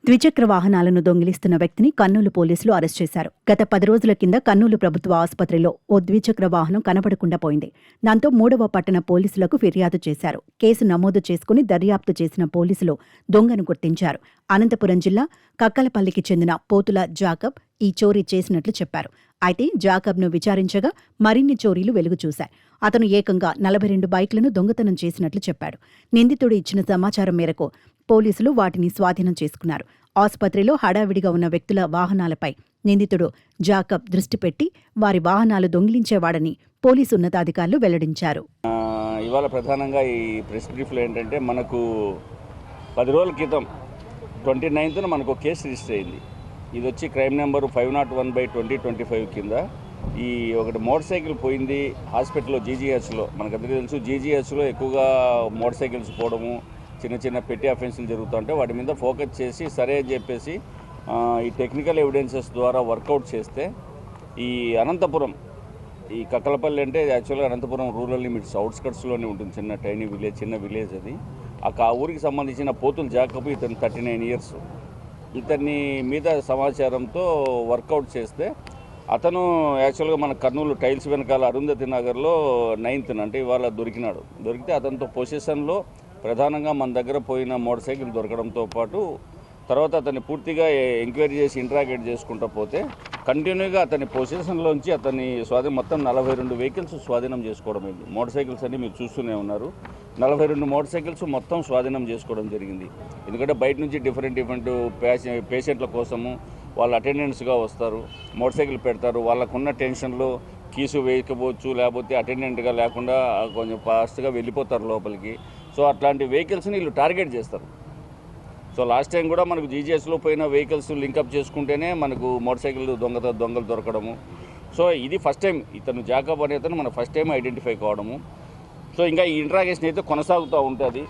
ద్విచక్ర వాహనాలను దొంగిలిస్తున్న వ్యక్తిని కర్నూలు పోలీసులు అరెస్ట్ చేశారు. గత 10 రోజుల కింద కర్నూలు ప్రభుత్వ ఆసుపత్రిలో ఓ ద్విచక్ర వాహనం కనబడకుండా పోయింది. దాంతో 3వ పట్టణ పోలీసులకు ఫిర్యాదు చేశారు. కేసు నమోదు చేసుకుని దర్యాప్తు చేసిన పోలీసులు దొంగను గుర్తించారు. అనంతపురం జిల్లా కక్కలపల్లికి చెందిన పోతుల జాకబ్ ఈ చోరీ చేసినట్లు చెప్పారు. అయితే జాకబ్ను విచారించగా మరిన్ని చోరీలు వెలుగు చూశాయి. అతను ఏకంగా 42 బైక్లను దొంగతనం చేసినట్లు చెప్పాడు. నిందితుడు ఇచ్చిన సమాచారం మేరకు పోలీసులు వాటిని స్వాధీనం చేసుకున్నారు. ఆసుపత్రిలో హడావిడిగా ఉన్న వ్యక్తుల వాహనాలపై నిందితుడు జాకబ్ దృష్టి పెట్టి వారి వాహనాలు దొంగిలించేవాడని పోలీసు ఉన్నతాధికారులు వెల్లడించారు. ఇవాళ ప్రధానంగా ఈ ప్రెస్ బ్రీఫ్లో ఏంటంటే మనకు 10 రోజుల క్రితం 29న మనకు కేసు రిజిస్టర్ అయింది. ఇది వచ్చి క్రైమ్ నెంబరు 501/2025 కింద ఈ ఒకటి మోటార్ సైకిల్ పోయింది హాస్పిటల్లో జీజీహెచ్లో. మనకందరికీ తెలుసు జీజీహెచ్లో ఎక్కువగా మోటార్ సైకిల్స్ పోవడము, చిన్న చిన్న పెట్టి అఫెన్సులు జరుగుతుంటే వాటి మీద ఫోకస్ చేసి సరే అని చెప్పేసి ఈ టెక్నికల్ ఎవిడెన్సెస్ ద్వారా వర్కౌట్ చేస్తే ఈ అనంతపురం ఈ కక్కలపల్లి అంటే యాక్చువల్గా అనంతపురం రూరల్ లిమిట్స్ అవుట్స్కట్స్లోనే ఉంటుంది, చిన్న విలేజ్ అది. ఆ ఊరికి సంబంధించిన పోతుల జాకబ్, ఇతను 39 ఇయర్స్. ఇతన్ని మీద సమాచారంతో వర్కౌట్ చేస్తే అతను యాక్చువల్గా మన కర్నూలు టైల్స్ వెనకాల అరుంధతి నగర్లో 9th అంటే ఇవాళ దొరికితే అతనితో పొజిషన్లో ప్రధానంగా మన దగ్గర పోయిన మోటార్ సైకిల్ దొరకడంతో పాటు తర్వాత అతన్ని పూర్తిగా ఎంక్వైరీ చేసి ఇంట్రాగేట్ చేసుకుంటూ పోతే కంటిన్యూగా అతని పొజిషన్లోంచి అతన్ని మొత్తం 42 వెహికల్స్ స్వాధీనం చేసుకోవడం అయింది. మోటార్ సైకిల్స్ అన్ని మీరు చూస్తూనే ఉన్నారు. 42 మోటార్ సైకిల్స్ మొత్తం స్వాధీనం చేసుకోవడం జరిగింది. ఎందుకంటే బయట నుంచి డిఫరెంట్ పేషెంట్ల కోసము వాళ్ళు అటెండెంట్స్గా వస్తారు, మోటార్ సైకిల్ పెడతారు. వాళ్ళకున్న టెన్షన్లో కీసు వేయకపోవచ్చు, లేకపోతే అటెండెంట్గా లేకుండా కొంచెం ఫాస్ట్గా వెళ్ళిపోతారు లోపలికి. సో అట్లాంటి వెహికల్స్ని వీళ్ళు టార్గెట్ చేస్తారు. సో లాస్ట్ టైం కూడా మనకు జీజీఎస్లో పోయిన వెహికల్స్ లింకప్ చేసుకుంటేనే మనకు మోటార్ సైకిల్ దొంగలు దొరకడము. సో ఇది ఫస్ట్ టైం ఇతను జాకబ్ అనే అతను మన ఫస్ట్ టైం ఐడెంటిఫై కావడము. సో ఇంకా ఈ ఇంట్రాగేషన్ అయితే కొనసాగుతూ ఉంటుంది.